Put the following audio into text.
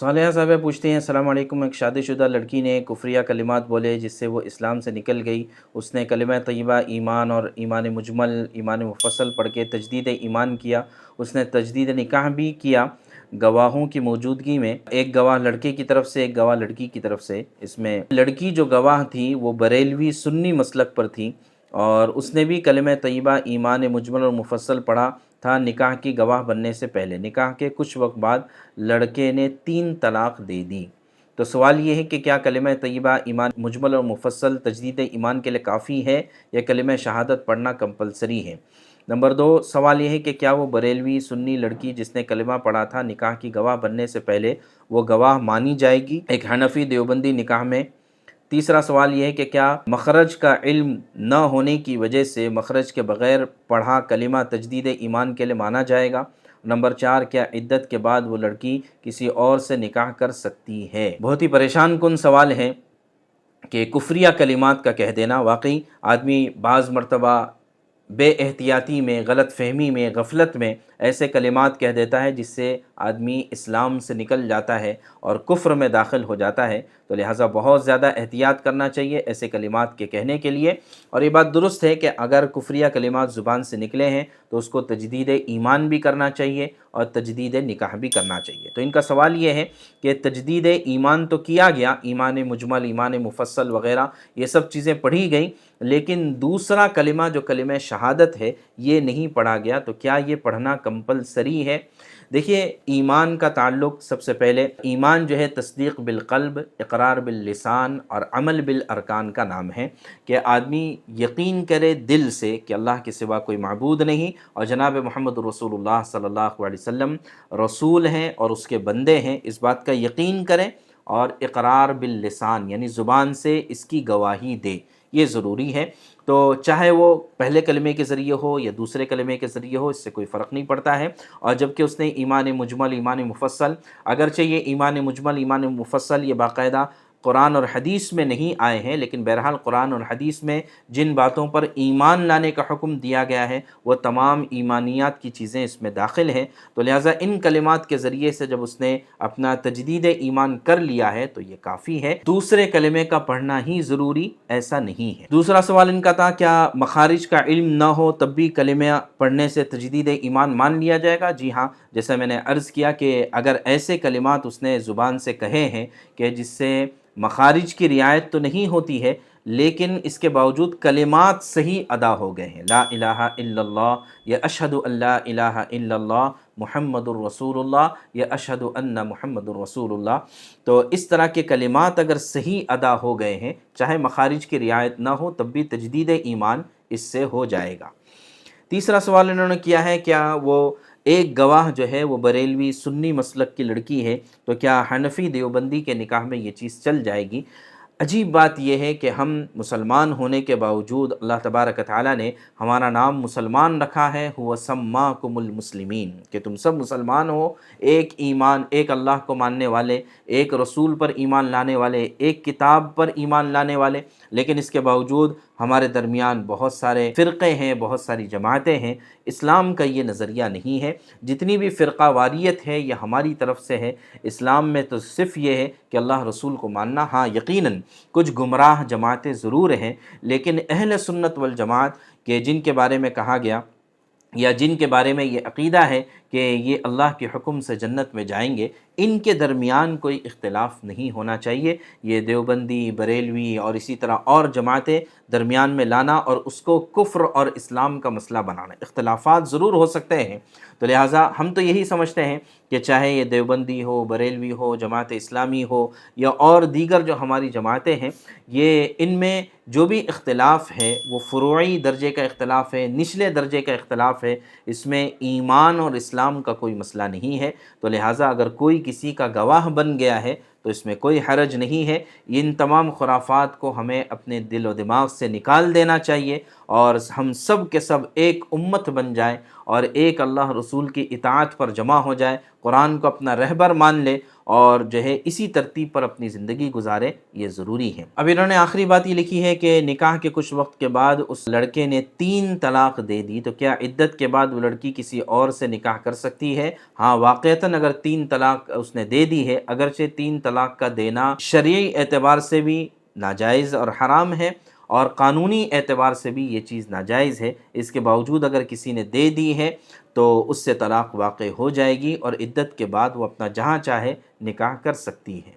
صالحہ صاحبہ پوچھتے ہیں السلام علیکم، ایک شادی شدہ لڑکی نے کفریہ کلمات بولے جس سے وہ اسلام سے نکل گئی۔ اس نے کلمہ طیبہ ایمان اور ایمان مجمل ایمان مفصل پڑھ کے تجدید ایمان کیا۔ اس نے تجدید نکاح بھی کیا گواہوں کی موجودگی میں، ایک گواہ لڑکے کی طرف سے ایک گواہ لڑکی کی طرف سے۔ اس میں لڑکی جو گواہ تھی وہ بریلوی سنی مسلک پر تھی اور اس نے بھی کلمہ طیبہ ایمان مجمل اور مفصل پڑھا تھا نکاح کی گواہ بننے سے پہلے۔ نکاح کے کچھ وقت بعد لڑکے نے 3 طلاق دے دی۔ تو سوال یہ ہے کہ کیا کلمہ طیبہ ایمان مجمل اور مفصل تجدید ایمان کے لیے کافی ہے یا کلمہ شہادت پڑھنا کمپلسری ہے؟ نمبر 2 سوال یہ ہے کہ کیا وہ بریلوی سنی لڑکی جس نے کلمہ پڑھا تھا نکاح کی گواہ بننے سے پہلے وہ گواہ مانی جائے گی ایک حنفی دیوبندی نکاح میں؟ تیسرا سوال یہ ہے کہ کیا مخرج کا علم نہ ہونے کی وجہ سے مخرج کے بغیر پڑھا کلمہ تجدید ایمان کے لیے مانا جائے گا؟ نمبر 4 کیا عدت کے بعد وہ لڑکی کسی اور سے نکاح کر سکتی ہے؟ بہت ہی پریشان کن سوال ہے کہ کفریہ کلمات کا کہہ دینا۔ واقعی آدمی بعض مرتبہ بے احتیاطی میں، غلط فہمی میں، غفلت میں ایسے کلمات کہہ دیتا ہے جس سے آدمی اسلام سے نکل جاتا ہے اور کفر میں داخل ہو جاتا ہے۔ تو لہٰذا بہت زیادہ احتیاط کرنا چاہیے ایسے کلمات کے کہنے کے لیے۔ اور یہ بات درست ہے کہ اگر کفریہ کلمات زبان سے نکلے ہیں تو اس کو تجدید ایمان بھی کرنا چاہیے اور تجدید نکاح بھی کرنا چاہیے۔ تو ان کا سوال یہ ہے کہ تجدید ایمان تو کیا گیا، ایمان مجمل، ایمان مفصل وغیرہ یہ سب چیزیں پڑھی گئیں، لیکن دوسرا کلمہ جو کلمہ شہادت ہے یہ نہیں پڑھا گیا، تو کیا یہ پڑھنا کمپلسری ہے؟ دیکھیے، ایمان کا تعلق سب سے پہلے، ایمان جو ہے تصدیق بالقلب، اقرار باللسان اور عمل بالارکان کا نام ہے، کہ آدمی یقین کرے دل سے کہ اللہ کے سوا کوئی معبود نہیں اور جناب محمد رسول اللہ صلی اللہ علیہ وسلم رسول ہیں اور اس کے بندے ہیں، اس بات کا یقین کرے اور اقرار باللسان یعنی زبان سے اس کی گواہی دے، یہ ضروری ہے۔ تو چاہے وہ پہلے کلمے کے ذریعے ہو یا دوسرے کلمے کے ذریعے ہو، اس سے کوئی فرق نہیں پڑتا ہے۔ اور جبکہ اس نے ایمان مجمل، ایمان مفصل، اگرچہ یہ ایمان مجمل، ایمان مفصل یہ باقاعدہ قرآن اور حدیث میں نہیں آئے ہیں، لیکن بہرحال قرآن اور حدیث میں جن باتوں پر ایمان لانے کا حکم دیا گیا ہے وہ تمام ایمانیات کی چیزیں اس میں داخل ہیں۔ تو لہٰذا ان کلمات کے ذریعے سے جب اس نے اپنا تجدید ایمان کر لیا ہے تو یہ کافی ہے، دوسرے کلمے کا پڑھنا ہی ضروری ایسا نہیں ہے۔ دوسرا سوال ان کا تھا کیا مخارج کا علم نہ ہو تب بھی کلمہ پڑھنے سے تجدید ایمان مان لیا جائے گا؟ جی ہاں، جیسا میں نے عرض کیا کہ اگر ایسے کلمات اس نے زبان سے کہے ہیں کہ جس سے مخارج کی رعایت تو نہیں ہوتی ہے لیکن اس کے باوجود کلمات صحیح ادا ہو گئے ہیں، لا الہ الا اللہ یا اشہد ان لا الہ الا اللہ محمد الرسول اللہ یا اشہد ان محمد الرسول اللہ، تو اس طرح کے کلمات اگر صحیح ادا ہو گئے ہیں چاہے مخارج کی رعایت نہ ہو تب بھی تجدید ایمان اس سے ہو جائے گا۔ تیسرا سوال انہوں نے کیا ہے کیا وہ ایک گواہ جو ہے وہ بریلوی سنی مسلک کی لڑکی ہے تو کیا حنفی دیوبندی کے نکاح میں یہ چیز چل جائے گی؟ عجیب بات یہ ہے کہ ہم مسلمان ہونے کے باوجود اللہ تبارک تعالیٰ نے ہمارا نام مسلمان رکھا ہے، هو سماکم المسلمین، کہ تم سب مسلمان ہو، ایک ایمان، ایک اللہ کو ماننے والے، ایک رسول پر ایمان لانے والے، ایک کتاب پر ایمان لانے والے، لیکن اس کے باوجود ہمارے درمیان بہت سارے فرقے ہیں، بہت ساری جماعتیں ہیں۔ اسلام کا یہ نظریہ نہیں ہے، جتنی بھی فرقہ واریت ہے یہ ہماری طرف سے ہے۔ اسلام میں تو صرف یہ ہے کہ اللہ رسول کو ماننا۔ ہاں یقیناً کچھ گمراہ جماعتیں ضرور ہیں، لیکن اہل سنت والجماعت کہ جن کے بارے میں کہا گیا یا جن کے بارے میں یہ عقیدہ ہے کہ یہ اللہ کے حکم سے جنت میں جائیں گے، ان کے درمیان کوئی اختلاف نہیں ہونا چاہیے۔ یہ دیوبندی، بریلوی اور اسی طرح اور جماعتیں درمیان میں لانا اور اس کو کفر اور اسلام کا مسئلہ بنانا، اختلافات ضرور ہو سکتے ہیں۔ تو لہٰذا ہم تو یہی سمجھتے ہیں کہ چاہے یہ دیوبندی ہو، بریلوی ہو، جماعت اسلامی ہو یا اور دیگر جو ہماری جماعتیں ہیں، یہ ان میں جو بھی اختلاف ہے وہ فروعی درجے کا اختلاف ہے، نچلے درجے کا اختلاف ہے، اس میں ایمان اور اسلام کا کوئی مسئلہ نہیں ہے۔ تو لہٰذا اگر کوئی کسی کا گواہ بن گیا ہے تو اس میں کوئی حرج نہیں ہے۔ ان تمام خرافات کو ہمیں اپنے دل و دماغ سے نکال دینا چاہیے، اور ہم سب کے سب ایک امت بن جائیں اور ایک اللہ رسول کی اطاعت پر جمع ہو جائے، قرآن کو اپنا رہبر مان لے اور جو ہے اسی ترتیب پر اپنی زندگی گزارے، یہ ضروری ہے۔ اب انہوں نے آخری بات یہ لکھی ہے کہ نکاح کے کچھ وقت کے بعد اس لڑکے نے 3 طلاق دے دی، تو کیا عدت کے بعد وہ لڑکی کسی اور سے نکاح کر سکتی ہے؟ ہاں، واقعتاً اگر 3 طلاق اس نے دے دی ہے، اگرچہ 3 طلاق کا دینا شرعی اعتبار سے بھی ناجائز اور حرام ہے، اور قانونی اعتبار سے بھی یہ چیز ناجائز ہے، اس کے باوجود اگر کسی نے دے دی ہے تو اس سے طلاق واقع ہو جائے گی، اور عدت کے بعد وہ اپنا جہاں چاہے نکاح کر سکتی ہے۔